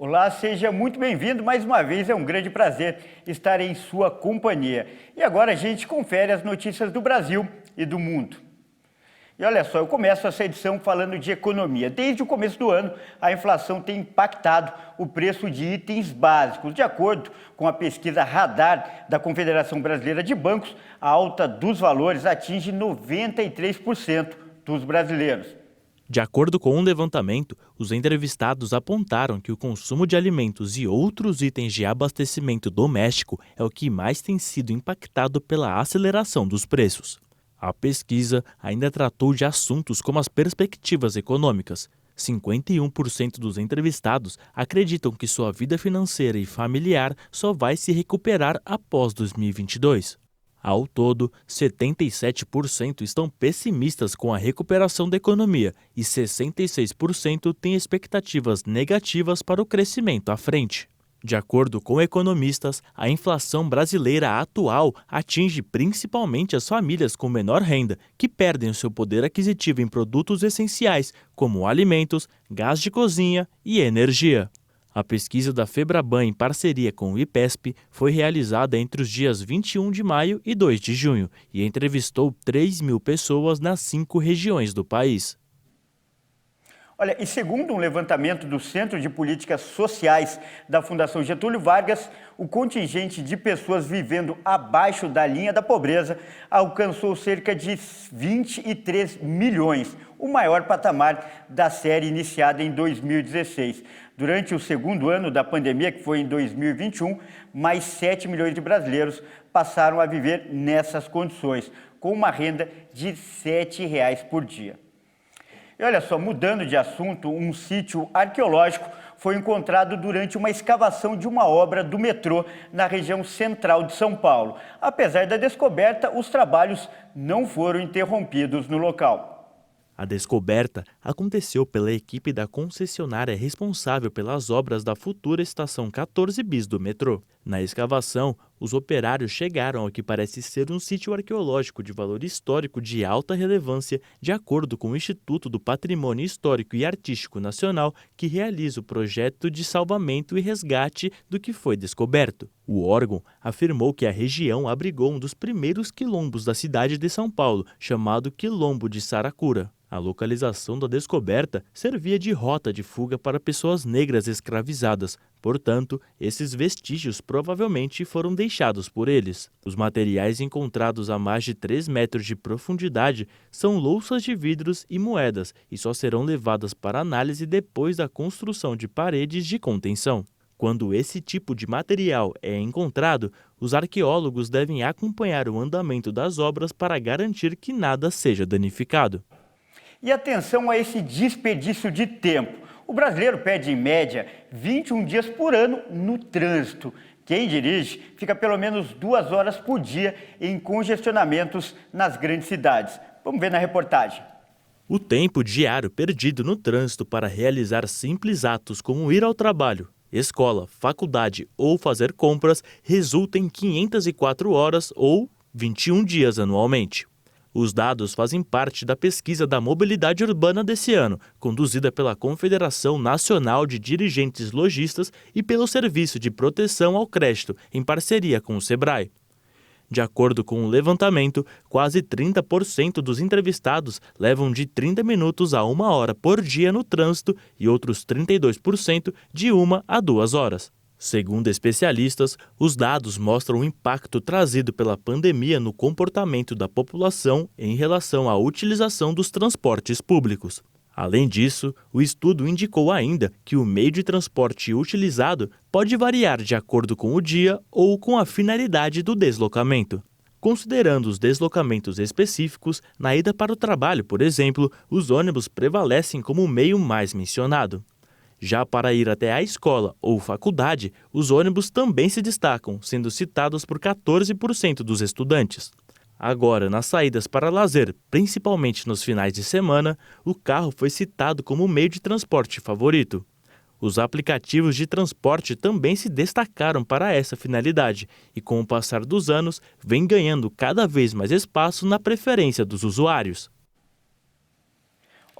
Olá, seja muito bem-vindo mais uma vez, é um grande prazer estar em sua companhia. E agora a gente confere as notícias do Brasil e do mundo. E olha só, eu começo essa edição falando de economia. Desde o começo do ano, a inflação tem impactado o preço de itens básicos. De acordo com a pesquisa Radar da Confederação Brasileira de Bancos, a alta dos valores atinge 93% dos brasileiros. De acordo com um levantamento, os entrevistados apontaram que o consumo de alimentos e outros itens de abastecimento doméstico é o que mais tem sido impactado pela aceleração dos preços. A pesquisa ainda tratou de assuntos como as perspectivas econômicas. 51% dos entrevistados acreditam que sua vida financeira e familiar só vai se recuperar após 2022. Ao todo, 77% estão pessimistas com a recuperação da economia e 66% têm expectativas negativas para o crescimento à frente. De acordo com economistas, a inflação brasileira atual atinge principalmente as famílias com menor renda, que perdem o seu poder aquisitivo em produtos essenciais, como alimentos, gás de cozinha e energia. A pesquisa da Febraban, em parceria com o IPESP, foi realizada entre os dias 21 de maio e 2 de junho e entrevistou 3.000 pessoas nas 5 regiões do país. Olha, e segundo um levantamento do Centro de Políticas Sociais da Fundação Getúlio Vargas, o contingente de pessoas vivendo abaixo da linha da pobreza alcançou cerca de 23 milhões, o maior patamar da série iniciada em 2016. Durante o segundo ano da pandemia, que foi em 2021, mais 7 milhões de brasileiros passaram a viver nessas condições, com uma renda de R$ 7 por dia. E olha só, mudando de assunto, um sítio arqueológico foi encontrado durante uma escavação de uma obra do metrô na região central de São Paulo. Apesar da descoberta, os trabalhos não foram interrompidos no local. A descoberta aconteceu pela equipe da concessionária responsável pelas obras da futura estação 14 bis do metrô. Na escavação, os operários chegaram ao que parece ser um sítio arqueológico de valor histórico de alta relevância, de acordo com o Instituto do Patrimônio Histórico e Artístico Nacional, que realiza o projeto de salvamento e resgate do que foi descoberto. O órgão afirmou que a região abrigou um dos primeiros quilombos da cidade de São Paulo, chamado Quilombo de Saracura. A localização da descoberta servia de rota de fuga para pessoas negras escravizadas. Portanto, esses vestígios provavelmente foram deixados por eles. Os materiais encontrados a mais de 3 metros de profundidade são louças de vidros e moedas e só serão levadas para análise depois da construção de paredes de contenção. Quando esse tipo de material é encontrado, os arqueólogos devem acompanhar o andamento das obras para garantir que nada seja danificado. E atenção a esse desperdício de tempo. O brasileiro perde, em média, 21 dias por ano no trânsito. Quem dirige fica pelo menos 2 horas por dia em congestionamentos nas grandes cidades. Vamos ver na reportagem. O tempo diário perdido no trânsito para realizar simples atos como ir ao trabalho, escola, faculdade ou fazer compras resulta em 504 horas ou 21 dias anualmente. Os dados fazem parte da pesquisa da mobilidade urbana desse ano, conduzida pela Confederação Nacional de Dirigentes Lojistas e pelo Serviço de Proteção ao Crédito, em parceria com o Sebrae. De acordo com o levantamento, quase 30% dos entrevistados levam de 30 minutos a 1 hora por dia no trânsito e outros 32% de 1 a 2 horas. Segundo especialistas, os dados mostram o impacto trazido pela pandemia no comportamento da população em relação à utilização dos transportes públicos. Além disso, o estudo indicou ainda que o meio de transporte utilizado pode variar de acordo com o dia ou com a finalidade do deslocamento. Considerando os deslocamentos específicos, na ida para o trabalho, por exemplo, os ônibus prevalecem como o meio mais mencionado. Já para ir até a escola ou faculdade, os ônibus também se destacam, sendo citados por 14% dos estudantes. Agora, nas saídas para lazer, principalmente nos finais de semana, o carro foi citado como o meio de transporte favorito. Os aplicativos de transporte também se destacaram para essa finalidade e, com o passar dos anos, vem ganhando cada vez mais espaço na preferência dos usuários.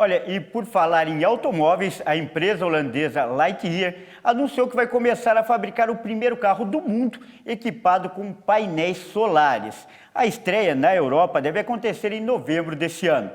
Olha, e por falar em automóveis, a empresa holandesa Lightyear anunciou que vai começar a fabricar o primeiro carro do mundo equipado com painéis solares. A estreia na Europa deve acontecer em novembro deste ano.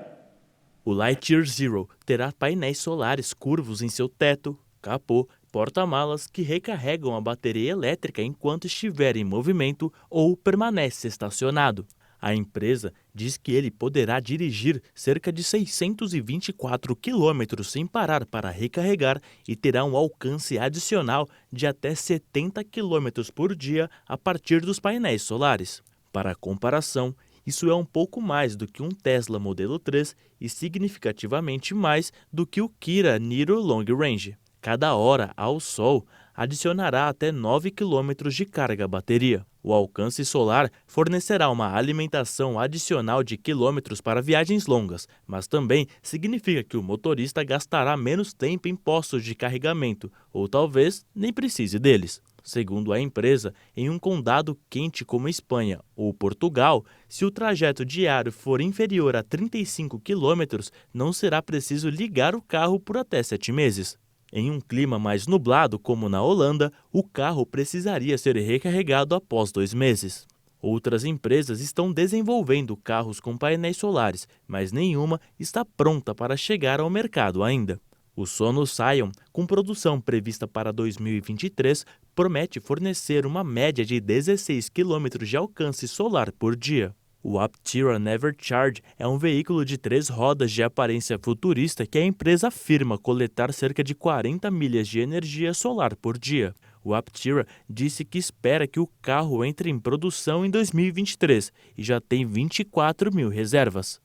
O Lightyear Zero terá painéis solares curvos em seu teto, capô, porta-malas que recarregam a bateria elétrica enquanto estiver em movimento ou permanece estacionado. A empresa diz que ele poderá dirigir cerca de 624 quilômetros sem parar para recarregar e terá um alcance adicional de até 70 quilômetros por dia a partir dos painéis solares. Para comparação, isso é um pouco mais do que um Tesla Modelo 3 e significativamente mais do que o Kira Niro Long Range. Cada hora ao sol adicionará até 9 quilômetros de carga à bateria. O alcance solar fornecerá uma alimentação adicional de quilômetros para viagens longas, mas também significa que o motorista gastará menos tempo em postos de carregamento, ou talvez nem precise deles. Segundo a empresa, em um condado quente como Espanha ou Portugal, se o trajeto diário for inferior a 35 quilômetros, não será preciso ligar o carro por até 7 meses. Em um clima mais nublado, como na Holanda, o carro precisaria ser recarregado após 2 meses. Outras empresas estão desenvolvendo carros com painéis solares, mas nenhuma está pronta para chegar ao mercado ainda. O Sono Scion, com produção prevista para 2023, promete fornecer uma média de 16 km de alcance solar por dia. O Aptera Never Charge é um veículo de 3 rodas de aparência futurista que a empresa afirma coletar cerca de 40 milhas de energia solar por dia. O Aptera disse que espera que o carro entre em produção em 2023 e já tem 24 mil reservas.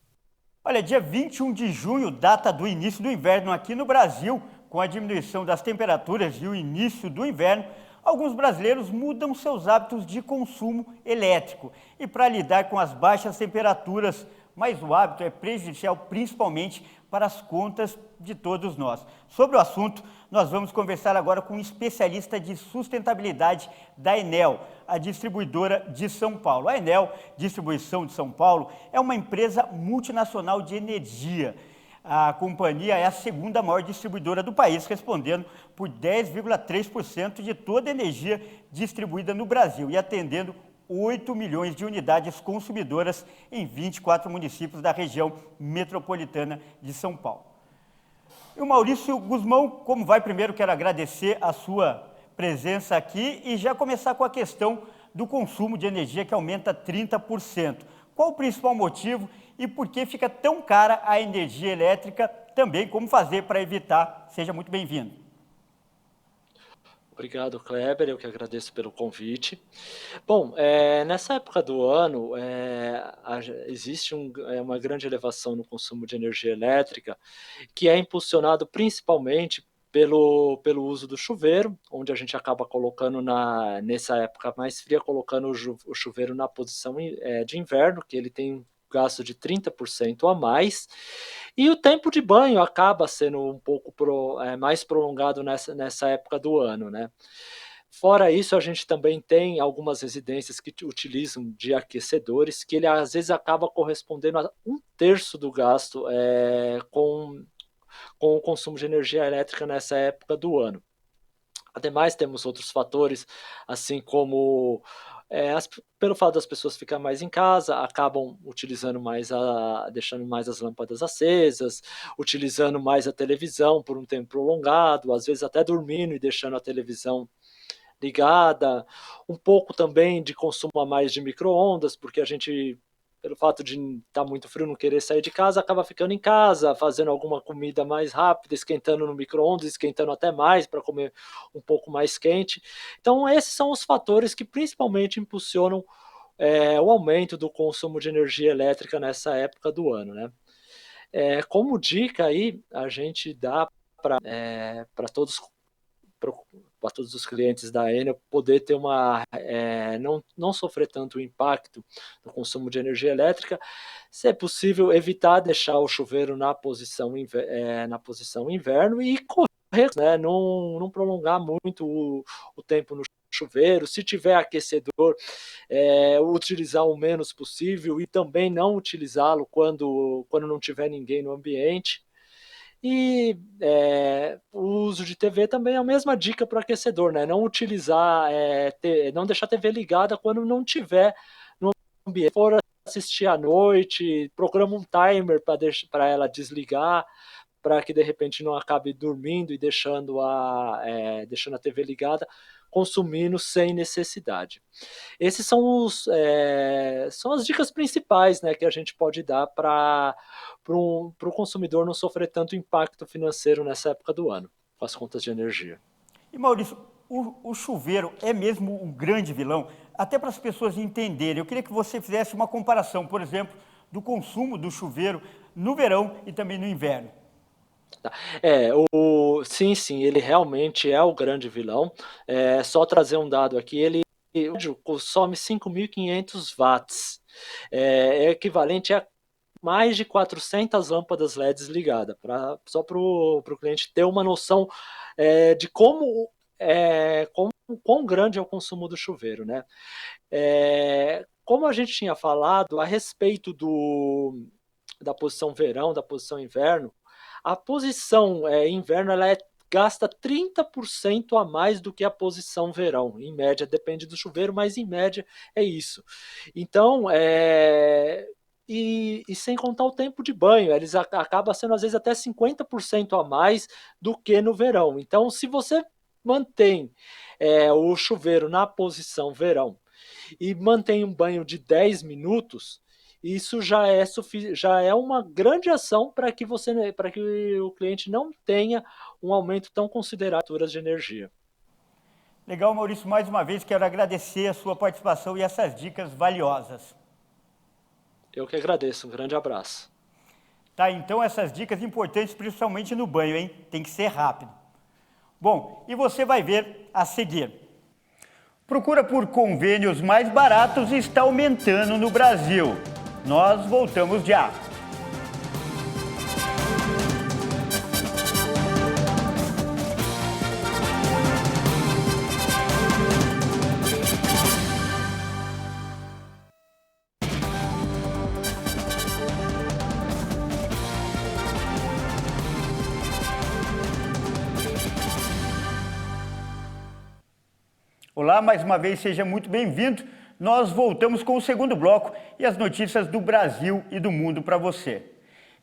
Olha, dia 21 de junho, data do início do inverno aqui no Brasil, com a diminuição das temperaturas e o início do inverno, alguns brasileiros mudam seus hábitos de consumo elétrico. E para lidar com as baixas temperaturas, mas o hábito é prejudicial principalmente para as contas de todos nós. Sobre o assunto, nós vamos conversar agora com um especialista de sustentabilidade da Enel, a distribuidora de São Paulo. A Enel, Distribuição de São Paulo, é uma empresa multinacional de energia. A companhia é a segunda maior distribuidora do país, respondendo por 10,3% de toda a energia distribuída no Brasil e atendendo 8 milhões de unidades consumidoras em 24 municípios da região metropolitana de São Paulo. E o Maurício Guzmão, como vai? Primeiro quero agradecer a sua presença aqui e já começar com a questão do consumo de energia que aumenta 30%. Qual o principal motivo e por que fica tão cara a energia elétrica? Também como fazer para evitar? Seja muito bem-vindo. Obrigado, Kleber, eu que agradeço pelo convite. Bom, nessa época do ano, existe uma grande elevação no consumo de energia elétrica, que é impulsionado principalmente pelo uso do chuveiro, onde a gente acaba colocando, nessa época mais fria, colocando o chuveiro na posição de inverno, que ele tem um gasto de 30% a mais, e o tempo de banho acaba sendo um pouco mais prolongado nessa época do ano, né? Fora isso, a gente também tem algumas residências que utilizam de aquecedores, que ele às vezes acaba correspondendo a 1/3 do gasto com o consumo de energia elétrica nessa época do ano. Ademais, temos outros fatores, assim como pelo fato das pessoas ficarem mais em casa, acabam utilizando deixando mais as lâmpadas acesas, utilizando mais a televisão por um tempo prolongado, às vezes até dormindo e deixando a televisão ligada, um pouco também de consumo a mais de micro-ondas, porque a gente, pelo fato de estar muito frio, não querer sair de casa, acaba ficando em casa, fazendo alguma comida mais rápida, esquentando no micro-ondas, esquentando até mais para comer um pouco mais quente. Então, esses são os fatores que principalmente impulsionam o aumento do consumo de energia elétrica nessa época do ano, né? Como dica aí, a gente dá para todos os clientes da Enel poder ter não sofrer tanto o impacto do consumo de energia elétrica, se é possível evitar deixar o chuveiro na posição inverno e correr, né, não prolongar muito o tempo no chuveiro. Se tiver aquecedor, utilizar o menos possível e também não utilizá-lo quando não tiver ninguém no ambiente. E o uso de TV também é a mesma dica para o aquecedor, né? Não utilizar, não deixar a TV ligada quando não tiver no ambiente. Se for assistir à noite, programa um timer para ela desligar, para que de repente não acabe dormindo e deixando a TV ligada, consumindo sem necessidade. Esses são as dicas principais, né, que a gente pode dar para o consumidor não sofrer tanto impacto financeiro nessa época do ano, com as contas de energia. E Maurício, o chuveiro é mesmo um grande vilão? Até para as pessoas entenderem, eu queria que você fizesse uma comparação, por exemplo, do consumo do chuveiro no verão e também no inverno. Sim, ele realmente é o grande vilão. Só trazer um dado aqui, ele consome 5.500 watts, é equivalente a mais de 400 lâmpadas LEDs ligadas, só para o cliente ter uma noção de quão grande é o consumo do chuveiro, né? Como a gente tinha falado a respeito da posição verão, da posição inverno, a posição inverno ela gasta 30% a mais do que a posição verão, em média, depende do chuveiro, mas em média é isso. Então, e sem contar o tempo de banho, eles acabam sendo às vezes até 50% a mais do que no verão. Então, se você mantém o chuveiro na posição verão e mantém um banho de 10 minutos, isso já é uma grande ação para que o cliente não tenha um aumento tão considerável de energia. Legal, Maurício, mais uma vez quero agradecer a sua participação e essas dicas valiosas. Eu que agradeço, um grande abraço. Tá, então essas dicas importantes, principalmente no banho, hein? Tem que ser rápido. Bom, e você vai ver a seguir. Procura por convênios mais baratos está aumentando no Brasil. Nós voltamos já. Olá, mais uma vez, seja muito bem-vindo. Nós voltamos com o segundo bloco e as notícias do Brasil e do mundo para você.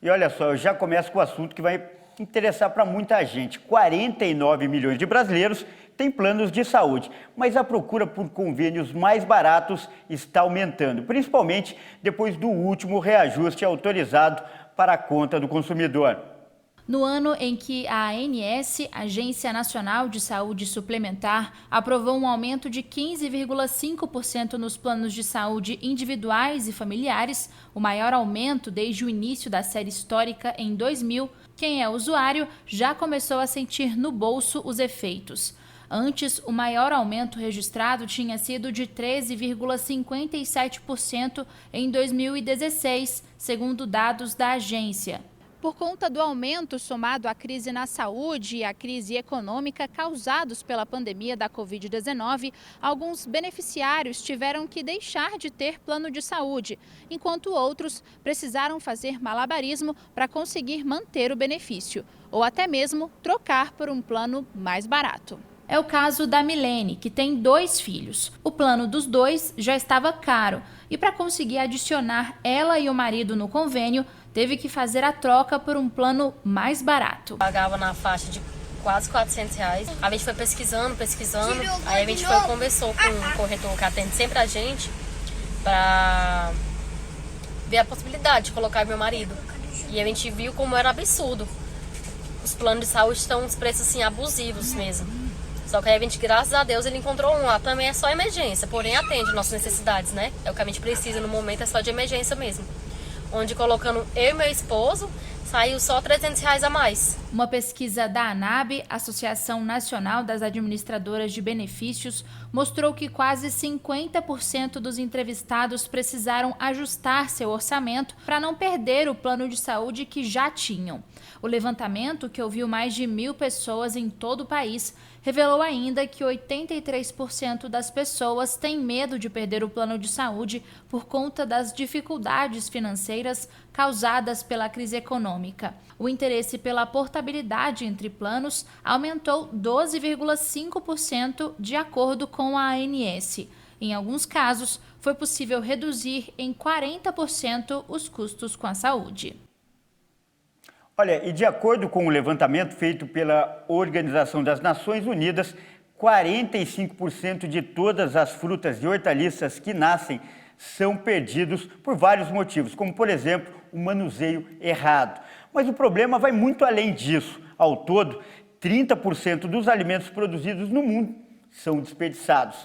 E olha só, eu já começo com o assunto que vai interessar para muita gente. 49 milhões de brasileiros têm planos de saúde, mas a procura por convênios mais baratos está aumentando, principalmente depois do último reajuste autorizado para a conta do consumidor. No ano em que a ANS, Agência Nacional de Saúde Suplementar, aprovou um aumento de 15,5% nos planos de saúde individuais e familiares, o maior aumento desde o início da série histórica em 2000, quem é usuário já começou a sentir no bolso os efeitos. Antes, o maior aumento registrado tinha sido de 13,57% em 2016, segundo dados da agência. Por conta do aumento somado à crise na saúde e à crise econômica causados pela pandemia da Covid-19, alguns beneficiários tiveram que deixar de ter plano de saúde, enquanto outros precisaram fazer malabarismo para conseguir manter o benefício, ou até mesmo trocar por um plano mais barato. É o caso da Milene, que tem 2 filhos. O plano dos 2 já estava caro e para conseguir adicionar ela e o marido no convênio, teve que fazer a troca por um plano mais barato. Pagava na faixa de quase R$400. A gente foi pesquisando, aí a gente foi conversou com um corretor que atende sempre a gente para ver a possibilidade de colocar meu marido. E a gente viu como era absurdo. Os planos de saúde estão uns preços assim abusivos mesmo. Só que aí a gente, graças a Deus, ele encontrou um lá, também é só emergência, porém atende nossas necessidades, né? É o que a gente precisa no momento, é só de emergência mesmo. Onde colocando eu e meu esposo, saiu só R$300 a mais. Uma pesquisa da ANAB, Associação Nacional das Administradoras de Benefícios, mostrou que quase 50% dos entrevistados precisaram ajustar seu orçamento para não perder o plano de saúde que já tinham. O levantamento, que ouviu mais de 1.000 pessoas em todo o país, revelou ainda que 83% das pessoas têm medo de perder o plano de saúde por conta das dificuldades financeiras causadas pela crise econômica. econômica. O interesse pela portabilidade entre planos aumentou 12,5% de acordo com a ANS. Em alguns casos, foi possível reduzir em 40% os custos com a saúde. Olha, e de acordo com o levantamento feito pela Organização das Nações Unidas, 45% de todas as frutas e hortaliças que nascem são perdidos por vários motivos, como, por exemplo, o manuseio errado. Mas o problema vai muito além disso. Ao todo, 30% dos alimentos produzidos no mundo são desperdiçados.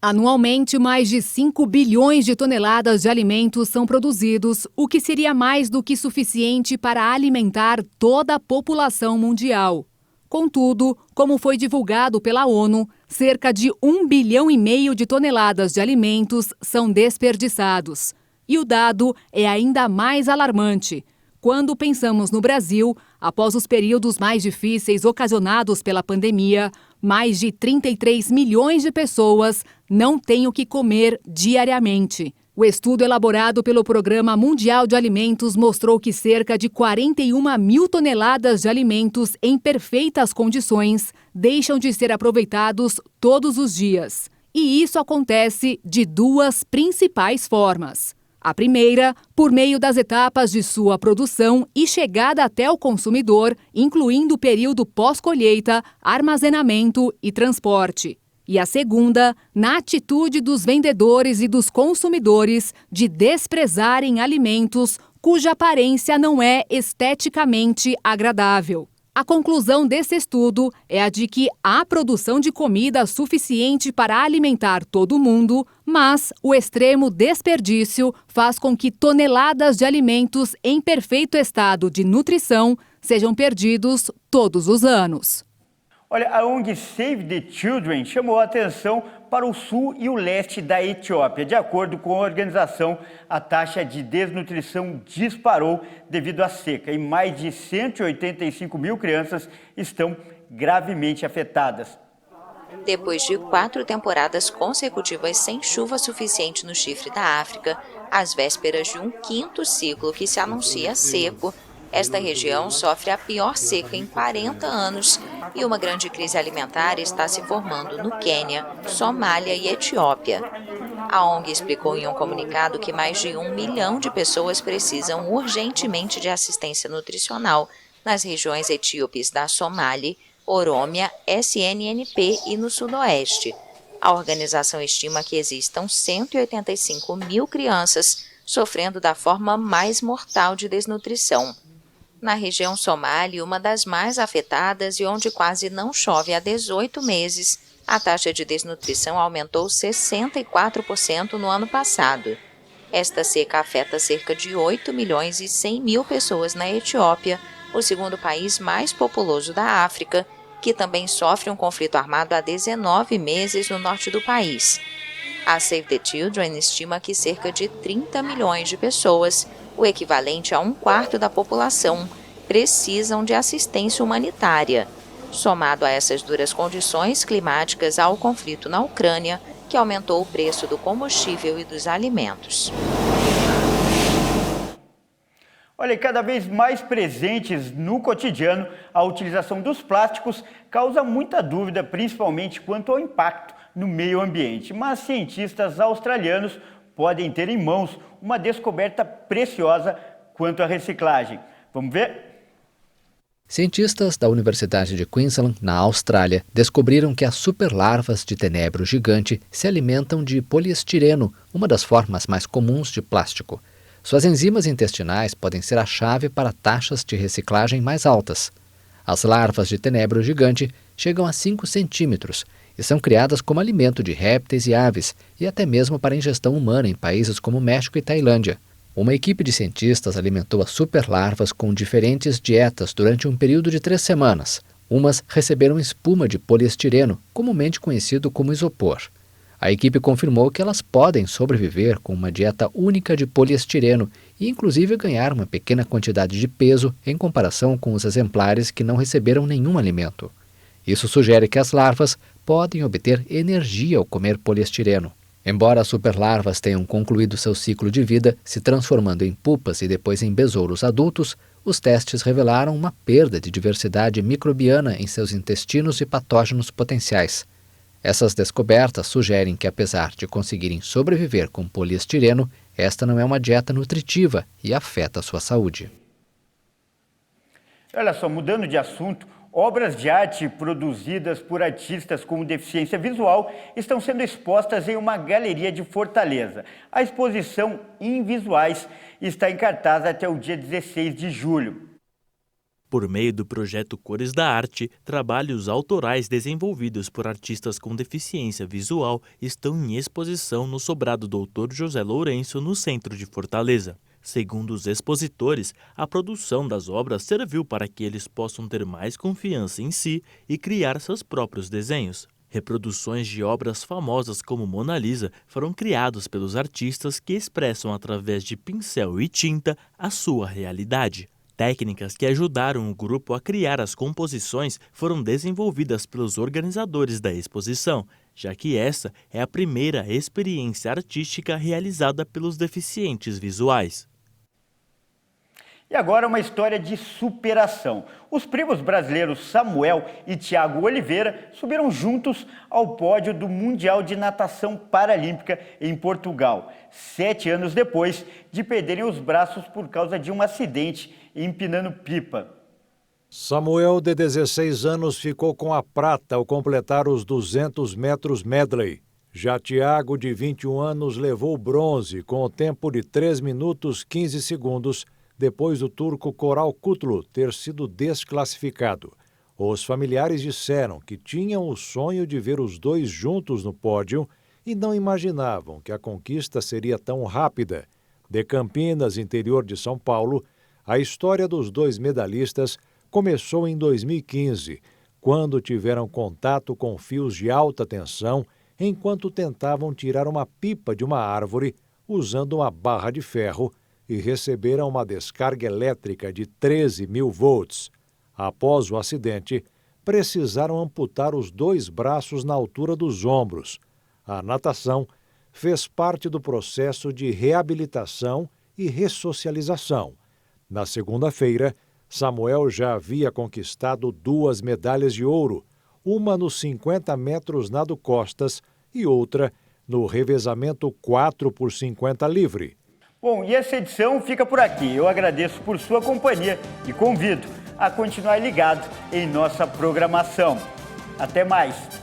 Anualmente, mais de 5 bilhões de toneladas de alimentos são produzidos, o que seria mais do que suficiente para alimentar toda a população mundial. Contudo, como foi divulgado pela ONU, cerca de 1,5 bilhão de toneladas de alimentos são desperdiçados. E o dado é ainda mais alarmante. Quando pensamos no Brasil, após os períodos mais difíceis ocasionados pela pandemia, mais de 33 milhões de pessoas não têm o que comer diariamente. O estudo elaborado pelo Programa Mundial de Alimentos mostrou que cerca de 41 mil toneladas de alimentos em perfeitas condições deixam de ser aproveitados todos os dias. E isso acontece de duas principais formas. A primeira, por meio das etapas de sua produção e chegada até o consumidor, incluindo o período pós-colheita, armazenamento e transporte. E a segunda, na atitude dos vendedores e dos consumidores de desprezarem alimentos cuja aparência não é esteticamente agradável. A conclusão desse estudo é a de que há produção de comida suficiente para alimentar todo mundo, mas o extremo desperdício faz com que toneladas de alimentos em perfeito estado de nutrição sejam perdidos todos os anos. Olha, a ONG Save the Children chamou a atenção para o sul e o leste da Etiópia. De acordo com a organização, a taxa de desnutrição disparou devido à seca e mais de 185 mil crianças estão gravemente afetadas. Depois de 4 temporadas consecutivas sem chuva suficiente no chifre da África, às vésperas de um 5º ciclo que se anuncia seco, esta região sofre a pior seca em 40 anos e uma grande crise alimentar está se formando no Quênia, Somália e Etiópia. A ONG explicou em um comunicado que mais de 1 milhão de pessoas precisam urgentemente de assistência nutricional nas regiões etíopes da Somália, Orômia, SNNP e no Sudoeste. A organização estima que existam 185 mil crianças sofrendo da forma mais mortal de desnutrição. Na região Somália, uma das mais afetadas e onde quase não chove há 18 meses, a taxa de desnutrição aumentou 64% no ano passado. Esta seca afeta cerca de 8 milhões e 100 mil pessoas na Etiópia, o segundo país mais populoso da África, que também sofre um conflito armado há 19 meses no norte do país. A Save the Children estima que cerca de 30 milhões de pessoas, o equivalente a 1/4 da população, precisam de assistência humanitária. Somado a essas duras condições climáticas ao conflito na Ucrânia, que aumentou o preço do combustível e dos alimentos. Olha, cada vez mais presentes no cotidiano, a utilização dos plásticos causa muita dúvida, principalmente quanto ao impacto no meio ambiente. Mas cientistas australianos podem ter em mãos uma descoberta preciosa quanto à reciclagem. Vamos ver? Cientistas da Universidade de Queensland, na Austrália, descobriram que as superlarvas de tenebro gigante se alimentam de poliestireno, uma das formas mais comuns de plástico. Suas enzimas intestinais podem ser a chave para taxas de reciclagem mais altas. As larvas de tenebro gigante chegam a 5 centímetros e são criadas como alimento de répteis e aves e até mesmo para ingestão humana em países como México e Tailândia. Uma equipe de cientistas alimentou as superlarvas com diferentes dietas durante um período de 3 semanas. Umas receberam espuma de poliestireno, comumente conhecido como isopor. A equipe confirmou que elas podem sobreviver com uma dieta única de poliestireno e inclusive ganhar uma pequena quantidade de peso em comparação com os exemplares que não receberam nenhum alimento. Isso sugere que as larvas podem obter energia ao comer poliestireno. Embora as superlarvas tenham concluído seu ciclo de vida, se transformando em pupas e depois em besouros adultos, Os testes revelaram uma perda de diversidade microbiana em seus intestinos e patógenos potenciais. Essas descobertas sugerem que, apesar de conseguirem sobreviver com poliestireno, esta não é uma dieta nutritiva e afeta a sua saúde. Olha só, mudando de assunto, obras de arte produzidas por artistas com deficiência visual estão sendo expostas em uma galeria de Fortaleza. A exposição Invisuais está em cartaz até o dia 16 de julho. Por meio do projeto Cores da Arte, trabalhos autorais desenvolvidos por artistas com deficiência visual estão em exposição no sobrado Dr. José Lourenço, no centro de Fortaleza. Segundo os expositores, a produção das obras serviu para que eles possam ter mais confiança em si e criar seus próprios desenhos. Reproduções de obras famosas como Mona Lisa foram criadas pelos artistas que expressam através de pincel e tinta a sua realidade. Técnicas que ajudaram o grupo a criar as composições foram desenvolvidas pelos organizadores da exposição, já que essa é a primeira experiência artística realizada pelos deficientes visuais. E agora uma história de superação. Os primos brasileiros Samuel e Thiago Oliveira subiram juntos ao pódio do Mundial de Natação Paralímpica em Portugal, 7 anos depois de perderem os braços por causa de um acidente empinando pipa. Samuel, de 16 anos, ficou com a prata ao completar os 200 metros medley. Já Thiago, de 21 anos, levou o bronze com o tempo de 3 minutos 15 segundos, depois do turco Koral Kutlu ter sido desclassificado. Os familiares disseram que tinham o sonho de ver os dois juntos no pódio e não imaginavam que a conquista seria tão rápida. De Campinas, interior de São Paulo, a história dos dois medalhistas começou em 2015, quando tiveram contato com fios de alta tensão enquanto tentavam tirar uma pipa de uma árvore usando uma barra de ferro e receberam uma descarga elétrica de 13.000 volts. Após o acidente, precisaram amputar os 2 braços na altura dos ombros. A natação fez parte do processo de reabilitação e ressocialização. Na segunda-feira, Samuel já havia conquistado 2 medalhas de ouro, uma nos 50 metros nado costas e outra no revezamento 4x50 livre. Bom, e essa edição fica por aqui. Eu agradeço por sua companhia e convido a continuar ligado em nossa programação. Até mais!